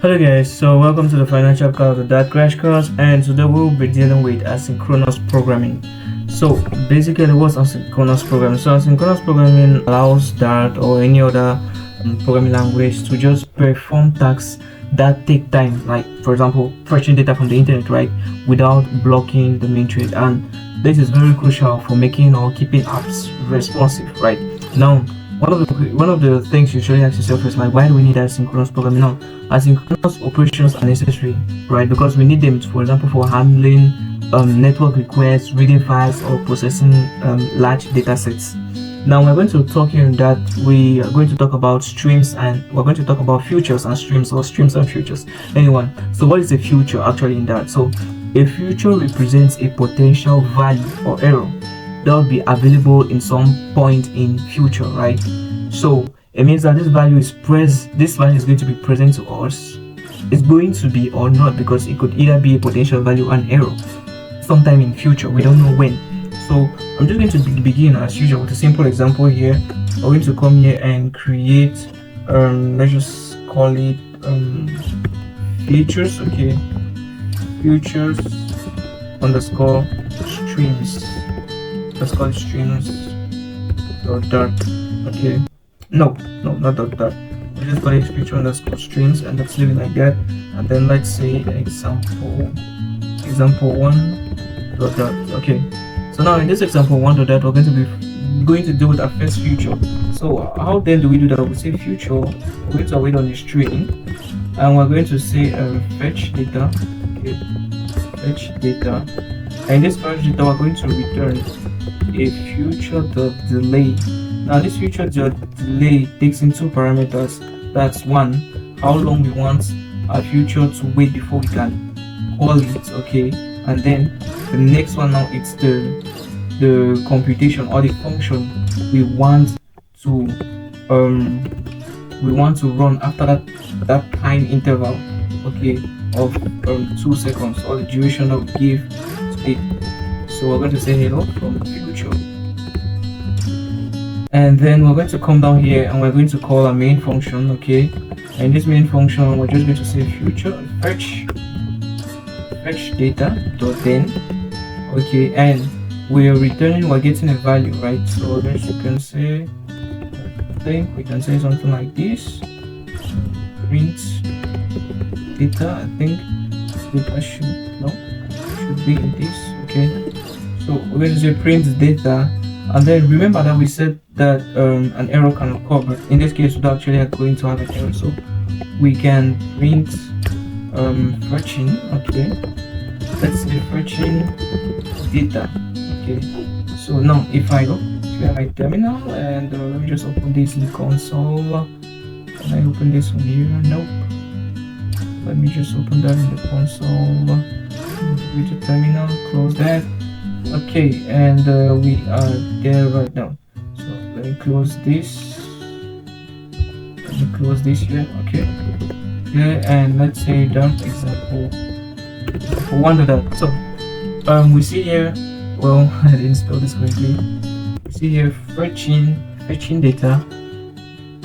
Hello guys, so welcome to the final chapter of the Dart Crash Course, and today we'll be dealing with asynchronous programming. So basically what's asynchronous programming? So asynchronous programming allows Dart or any other programming language to just perform tasks that take time, like for example fetching data from the internet, right, without blocking the main thread. And this is very crucial for making or keeping apps responsive, right? Now one of the things you usually ask yourself is like, why do we need asynchronous programming? Now, asynchronous operations are necessary, right? Because we need them, for example, for handling network requests, reading files, or processing large data sets. Now we're going to talk here that we are going to talk about streams, and we're going to talk about futures and streams, or streams and futures. Anyone? So what is a future actually in that? So a future represents a potential value or error that will be available in some point in future, right? So it means that this value is going to be present to us. It's going to be or not, because it could either be a potential value and error sometime in future. We don't know when. So I'm just going to begin as usual with a simple example here. I'm going to come here and create let's just call it features. Okay, futures underscore streams. Let's call it streams dot dart. Okay, no, not dot dart. We just call it future underscore streams, and let's leave it like that. And then let's say example one dot dart. Okay, so now in this example one dot dart, we're going to do with our first future. So how then do we do that? We say future, we're going to wait on the string, and we're going to say fetch data. Okay, fetch data, and this fetch data we're going to return a future dot delay. Now this future dot delay takes in two parameters. That's one, how long we want our future to wait before we can call it, okay, and then the next one, now it's the computation or the function we want to run after that time interval, okay, of 2 seconds, or the duration that we give to it. So we're going to say hello from the future, and then we're going to come down here and we're going to call our main function, okay, and this main function we're just going to say future fetch data dot then, okay, and we're getting a value, right? So then you can say, I think we can say something like this: print data. I think data should be in this, okay. So we're going to say print data, and then remember that we said that an error can occur, but in this case we're actually going to have an error, so we can print fetching, okay, let's say fetching data, okay. So now if I go to my terminal, and let me just open this in the console. Can I open this one here? Nope. Let me just open that in the console. Go to terminal, close that. Okay, and we are there right now. So let me close this. Here. Okay. Yeah, and let's say that example one of that. So we see here. Well, I didn't spell this correctly. We see here fetching data,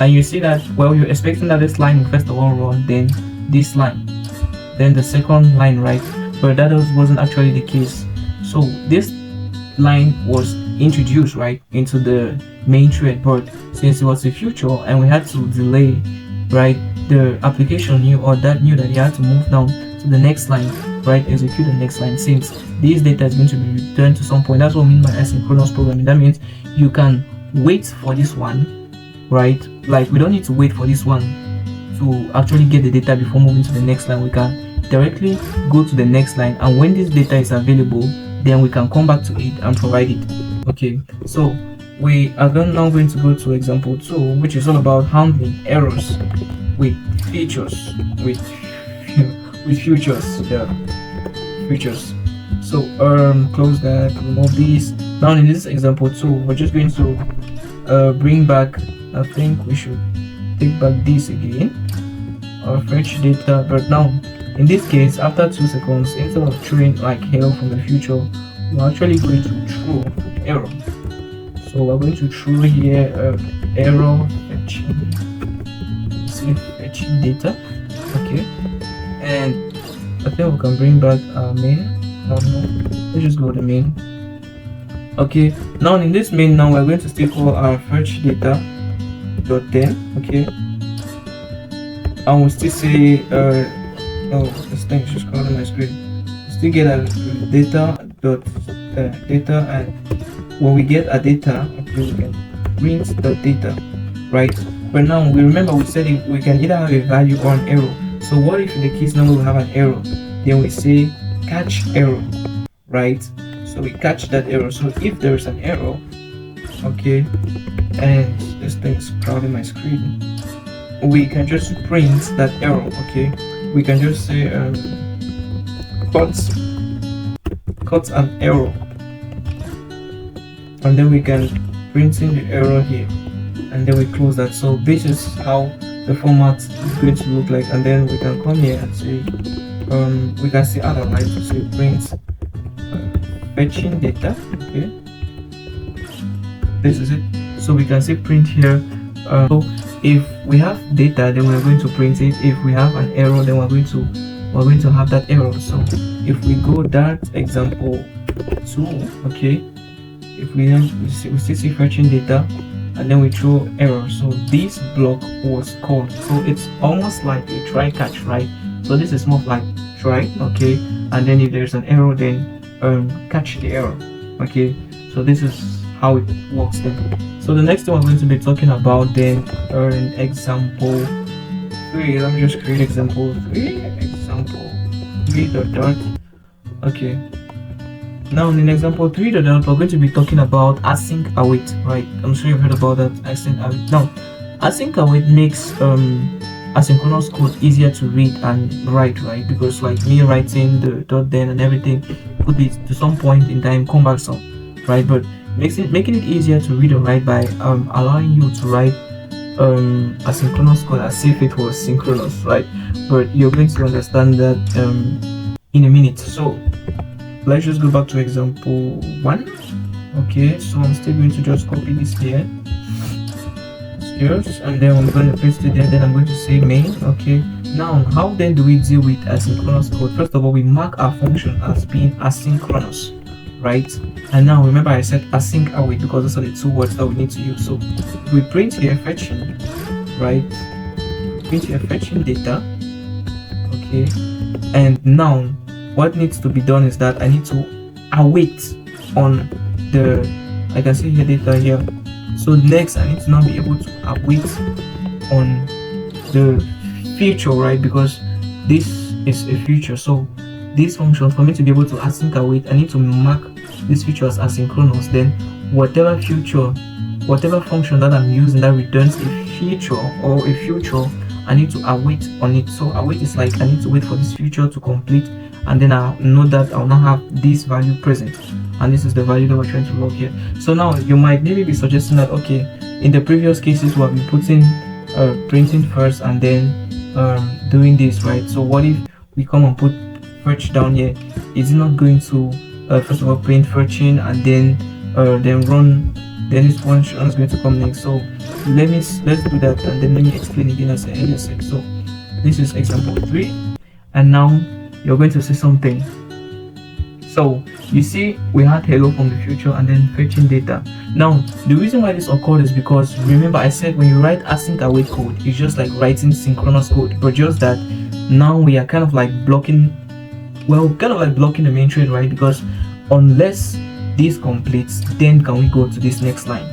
and you see that, well, you're expecting that this line will first of all run, then this line, then the second line, right? But that wasn't actually the case. So this line was introduced right into the main thread, but since it was a future and we had to delay, right, the application knew that you had to move down to the next line, right, execute the next line, since this data is going to be returned to some point. That's what I mean by asynchronous programming. That means you can wait for this one, right? Like, we don't need to wait for this one to actually get the data before moving to the next line. We can directly go to the next line, and when this data is available, then we can come back to it and provide it, okay. So we are now going to go to example 2, which is all about handling errors with features, with futures. Yeah, futures. So close that, remove these. Now in this example 2, we're just going to bring back, I think we should take back this again, our fetch data. But now in this case, after 2 seconds, instead of throwing like hello from the future, we're actually going to throw error. So we're going to throw here error fetching data, Okay, and I think we can bring back our main. No, let's just go to main. Okay, now in this main, now we're going to still call our fetch data dot then. Okay, and we'll still say oh, this thing is just crawling my screen. We still get a data dot data, and when we get a data, okay, we can print the data, right? But now we remember we said we can either have a value or an error. So what if in the case now we have an error? Then we say catch error, right? So we catch that error. So if there is an error, okay, and this thing is crowding my screen, we can just print that error. Okay, we can just say cut an error, and then we can print in the error here, and then we close that. So this is how the format is going to look like. And then we can come here and say we can see other lines to say print fetching data. Okay, this is it. So we can say print here. So if we have data, then we're going to print it. If we have an error, then we're going to have that error. So if we go Dart example 2, okay, if we still see fetching data, and then we throw error. So this block was called. So it's almost like a try catch, right? So this is more like try, okay, and then if there's an error, then catch the error. Okay, so this is how it works then. So the next thing we're going to be talking about then in example 3. Let me just create example 3. Example 3.dart. Okay. Now in example 3.dart, we're going to be talking about async await, right? I'm sure you've heard about that, async await. Now, async await makes asynchronous code easier to read and write, right? Because like me writing the dot then and everything could be to some point in time cumbersome, right? But making it easier to read and write by allowing you to write asynchronous code as if it was synchronous, right? But you're going to understand that in a minute. So let's just go back to example 1. Okay, so I'm still going to just copy this here, and then I'm going to paste it there. Then I'm going to say main. Okay, now how then do we deal with asynchronous code? First of all, we mark our function as being asynchronous, right? And now remember I said async await because those are the two words that we need to use. So we print here fetching, right? Print here fetching data. Okay, and now what needs to be done is that I need to await on the, I can see here data here. So next I need to now be able to await on the future, right? Because this is a future. So this function, for me to be able to async await, I need to mark this feature as asynchronous. Then whatever function that I'm using that returns a feature or a future, I need to await on it. So await is like I need to wait for this feature to complete, and then I'll know that I'll now have this value present, and this is the value that we're trying to log here. So now you might maybe be suggesting that, okay, in the previous cases we have been putting printing first and then doing this, right? So what if we come and put fetch down here? Is it not going to first of all print fetching and then run, then this function is going to come next? So let's do that, and then let me explain again as I said. So this is example 3, and now you're going to see something. So you see we had hello from the future and then fetching data. Now the reason why this occurred is because remember I said when you write async await code, it's just like writing synchronous code, but just that now we are kind of like blocking the main thread, right? Because unless this completes, then can we go to this next line.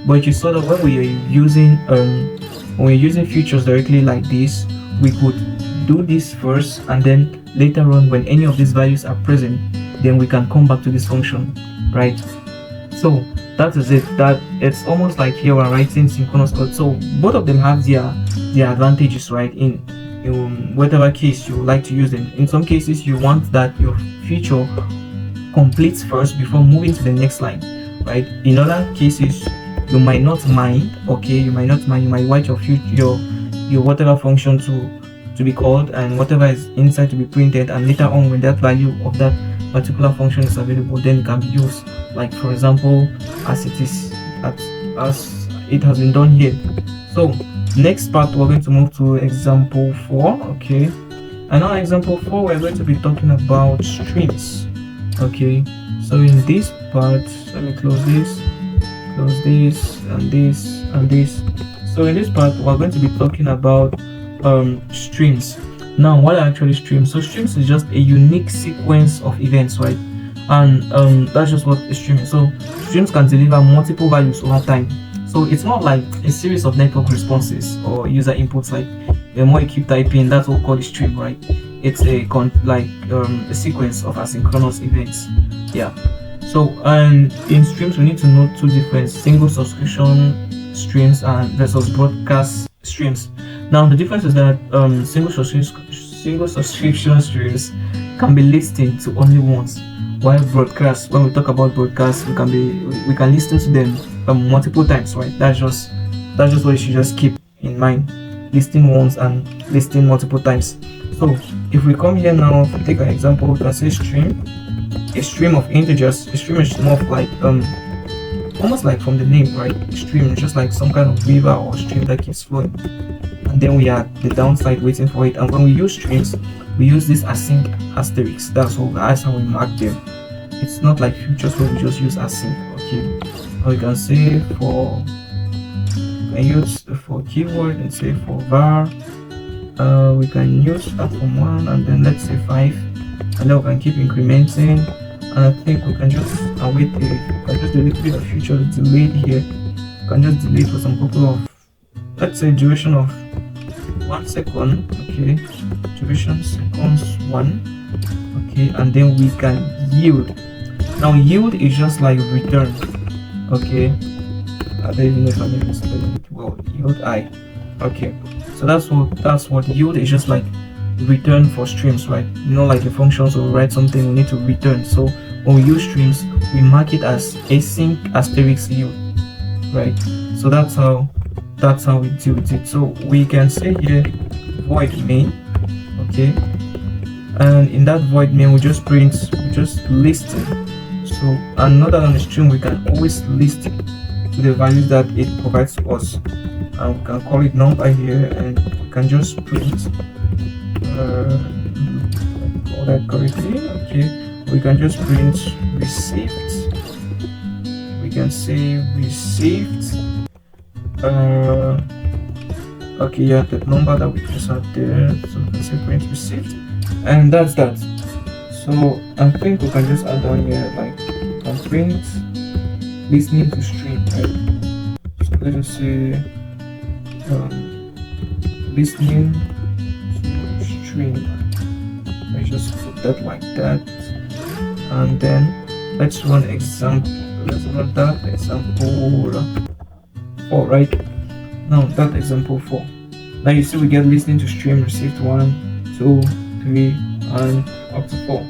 But you saw that when we are using features directly like this, we could do this first, and then later on when any of these values are present, then we can come back to this function, right? So that is it. That it's almost like here we're writing synchronous code. So both of them have their advantages, right? In whatever case you like to use them. In some cases you want that your feature completes first before moving to the next line, right? In other cases you might not mind, okay, you might write your whatever function to be called and whatever is inside to be printed, and later on when that value of that particular function is available, then it can be used, like for example as it has been done here. So Next part, we're going to move to example 4. Okay, and now example 4, we're going to be talking about streams. Okay, so in this part, let me close this, and this, and this. So in this part, we're going to be talking about streams. Now, what are actually streams? So streams is just a unique sequence of events, right? And that's just what a stream is. So streams can deliver multiple values over time. So it's not like a series of network responses or user inputs. Like the more you keep typing, that's what we call a stream, right? It's a sequence of asynchronous events. Yeah. So in streams, we need to know two different single subscription streams and versus broadcast streams. Now the difference is that single subscription streams can be listened to only once, while broadcast, when we talk about broadcast, we can listen to them multiple times, right? That's just what you should just keep in mind: listening once and listening multiple times. So if we come here now, if we take an example, we can say stream. A stream of integers. A stream is more of like almost like from the name, right? Stream is just like some kind of river or stream that keeps flowing, and then we have the downside waiting for it. And when we use streams, we use this async asterisk. That's how we mark them. It's not like futures where we just use async. Okay, or we can say for, we can use for keyword and say for var. We can use start from 1 and then let's say 5, and then we can keep incrementing. And I think we can just await we can just do a little bit of future delayed here. We can just delay for some couple of, let's say, duration of 1 second. Okay, duration seconds 1. Okay, and then we can yield. Now yield is just like return. Okay, I don't even know if I'm even spelling it well. Yield I. Okay, so that's what yield is, just like return for streams, right? You know, like a function, so we write something, we need to return. So when we use streams, we mark it as async asterisk yield, right? So that's how we deal with it. So we can say here void main. Okay, and in that void main, we just listing. So another than the stream, we can always list to the values that it provides to us, and we can call it number here, and we can just print call that correctly. Okay, we can just print received. We can say received. Okay, yeah, the number that we just had there. So we can say print received, and that's that. So I think we can just add down here like print listening to stream, right? So let us say listening to stream. Let's just put that like that, and then let's run example. Let's run that example 4, right? Now that example 4. Now you see we get listening to stream received 1, 2, 3, and up to 4.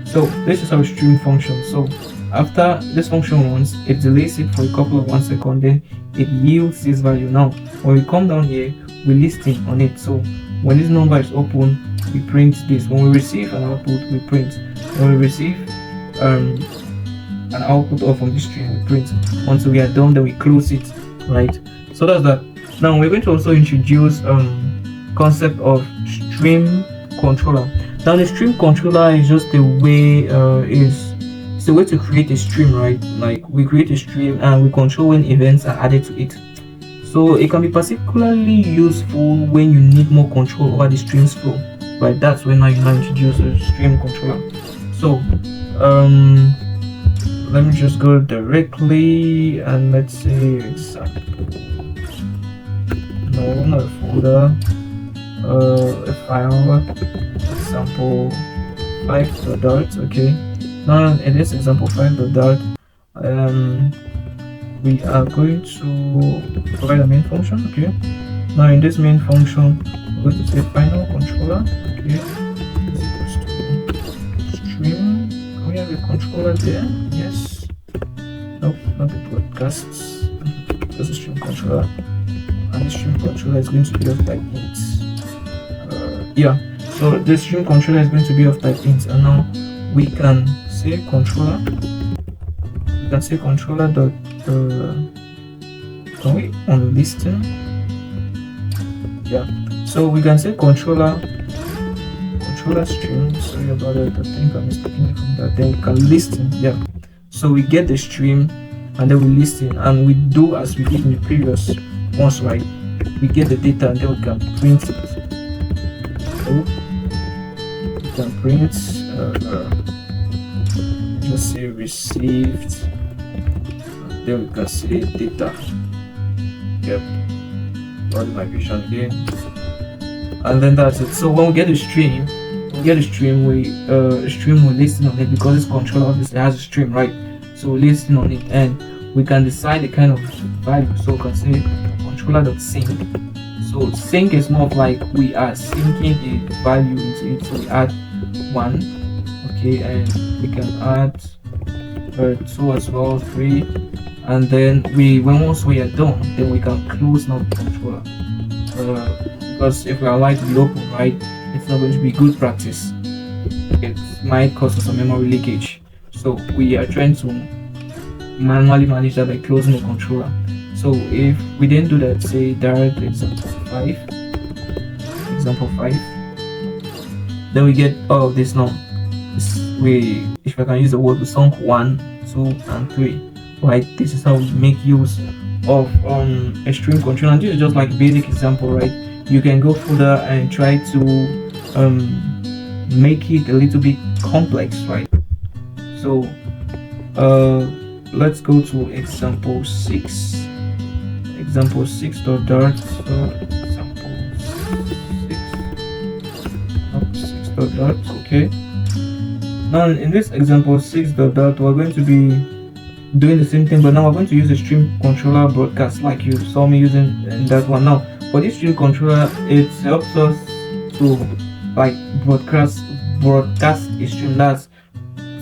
So this is our stream function. So after this function runs, it delays it for a couple of 1 second, then it yields this value. Now when we come down here, we listen on it. So when this number is open, we print this. When we receive an output, we print. When we receive an output or from this stream, we print. Once we are done, then we close it, right? So that's that. Now we're going to also introduce concept of stream controller. Now the stream controller is just a way it's a way to create a stream, right? Like we create a stream and we control when events are added to it. So it can be particularly useful when you need more control over the stream's flow, right? That's when now you introduce a stream controller. So let me just go directly and let's say example. No, not a folder. A file. Example 5.dart. Okay. Now in this example 5.dart, we are going to provide a main function. Okay. Now in this main function, we're going to say final controller. Okay. Is equals to stream. Can we have a controller there? Yes. Nope, not the broadcasts. Just a stream controller. And the stream controller is going to be of type int. Yeah, so the stream controller is going to be of type int, and now we can say controller. We can say controller dot can we on listing? Yeah, so we can say controller stream. Sorry about it, I think I'm mistaken from that. Then we can listen. Yeah, so we get the stream and then we listen, and we do as we did in the previous ones, right? We get the data and then we can print it. So we can print just say received, and then we can say data. Yep, run my vision again, and then that's it. So when we get the stream, we stream will listen on it, because this controller obviously has a stream, right? So we listen on it and we can decide the kind of value. So we can say controller.sync. So sync is more of like we are syncing a value into it. So we add 1, okay, and we can add 2 as well, 3, and then once we are done, then we can close now the controller, because if we allow it to be open, right, it's not going to be good practice. It might cause us some memory leakage. So we are trying to manually manage that by closing the controller. So if we didn't do that, say Dart example 5, then we get all of this now. If I can use the word, we sunk 1, 2, and 3, right? This is how we make use of a stream controller. And this is just like a basic example, right? You can go further and try to make it a little bit complex, right? So let's go to example 6. Example 6.dart. Example 6.dart. Okay. Now in this example 6.dart, we're going to be doing the same thing, but now we're going to use a stream controller broadcast, like you saw me using in that one. Now for this stream controller, it helps us to like broadcast a stream. That's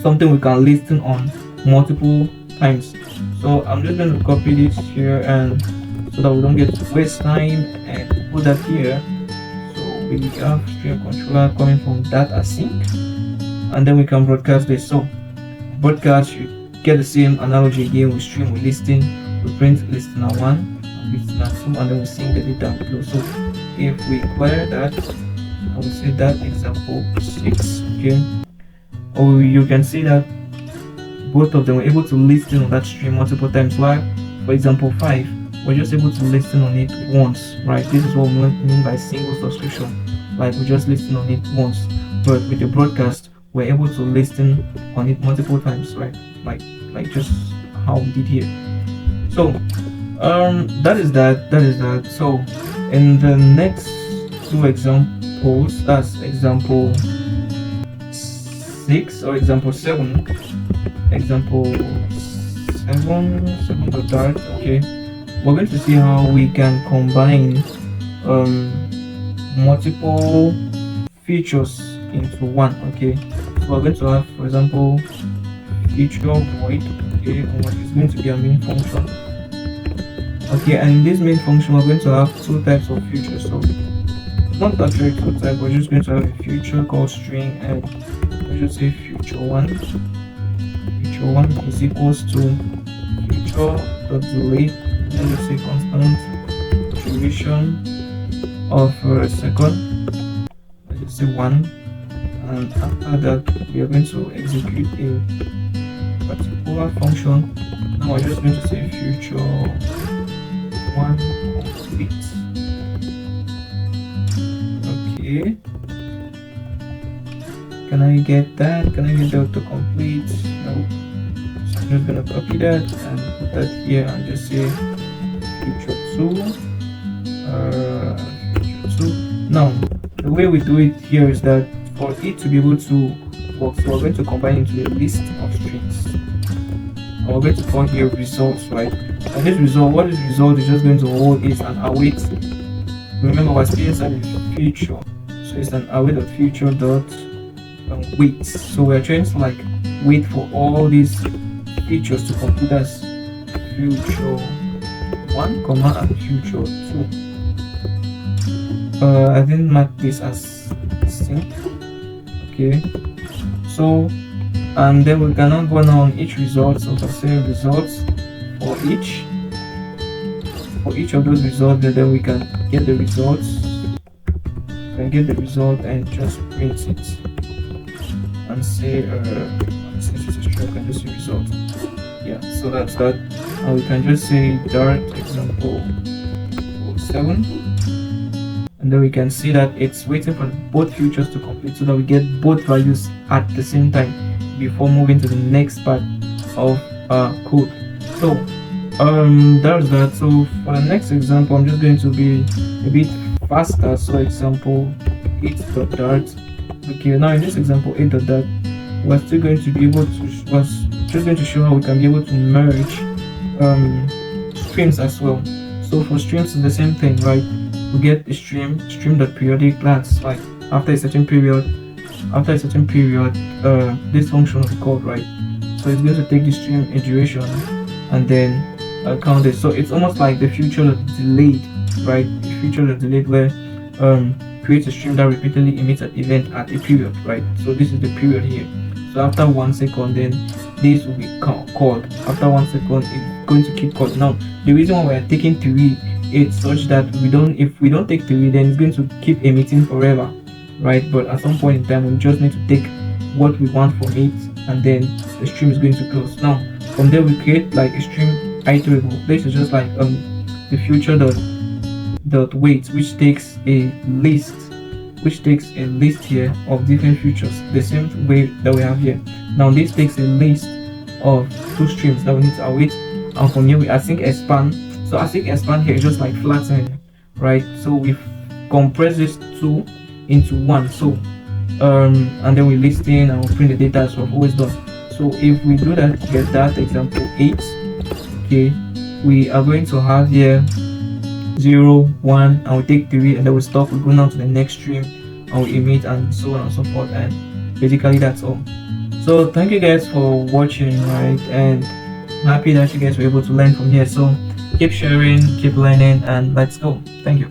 something we can listen on multiple times. So I'm just going to copy this here, and so that we don't get to waste time, and put that here. So we have stream controller coming from that async, and then we can broadcast this. So broadcast, you get the same analogy again. We stream, we listen, we print listener 1 and listener 2, and then we sync the data below. So if we acquire that, I will say that example 6, okay, or you can see that both of them were able to listen on that stream multiple times. While for example 5, we're just able to listen on it once, right? This is what we mean by single subscription, like we just listen on it once. But with the broadcast, we're able to listen on it multiple times, right? Like just how we did here. So that is that. So in the next 2 examples, that's example 6 or example 7. Example 7.dart. Okay, we're going to see how we can combine multiple features into one. Okay, so we're going to have, for example, feature void. Okay, it's going to be a main function. Okay, and in this main function, we're going to have 2 types of features. So not actually 2 types, we're just going to have a feature called string, and let's just say feature 1 is equals to feature.delay, and just say constant duration of a second, let's just say 1, and after that we are going to execute a particular function. Now we're just going to say feature 1 complete. Okay, can I get that? Can I get the autocomplete? No. So I'm just gonna copy that and put that here and just say feature 2. Now the way we do it here is that for it to be able to work, so we're going to combine into a list of strings, and we're going to call here results, right? And this result, what this result is just going to hold is an await. Remember, we're still inside the feature, so it's an await of feature dot wait. So we're trying to like wait for all these features to complete as feature 1, and feature 2. I didn't mark this as sync. Okay, so and then we cannot go now on each result. So for say results for each of those results, then we can get the results can get the result and just print it and say since it's a string, I can just say result. Yeah, so that's that. And we can just say Dart example 7, and then we can see that it's waiting for both futures to complete so that we get both values at the same time before moving to the next part of code. So that's that. So for the next example, I'm just going to be a bit faster. So example 8.dart. Okay, now in this example 8.dart, we're still going to be able to just going to show how we can be able to merge streams as well. So for streams, it's the same thing, right? We get a stream.periodic. That's like after a certain period, this function will be called, right? So it's going to take the stream a duration and then count it. So it's almost like the future delayed, right? The future delayed where creates a stream that repeatedly emits an event at a period, right? So this is the period here. So after 1 second, then this will be called. After 1 second, it's going to keep calling. Now the reason why we're taking 3, it's such that if we don't take 3, then it's going to keep emitting forever, right? But at some point in time, we just need to take what we want from it, and then the stream is going to close. Now from there, we create like a stream iterable. This is just like the future dot wait, which takes a list here of different futures, the same way that we have here. Now this takes a list of 2 streams that we need to await, and from here we async expand. So async expand here is just like flattening, right? So we compress this 2 into 1. So and then we list in and we print the data as we've always done. So if we do that, get that example 8, okay, we are going to have here 0, 1, and we take 3, and then we stop. We go down to the next stream and we emit, and so on and so forth. And basically that's all. So thank you guys for watching, right? And I'm happy that you guys were able to learn from here. So keep sharing, keep learning, and let's go. Thank you.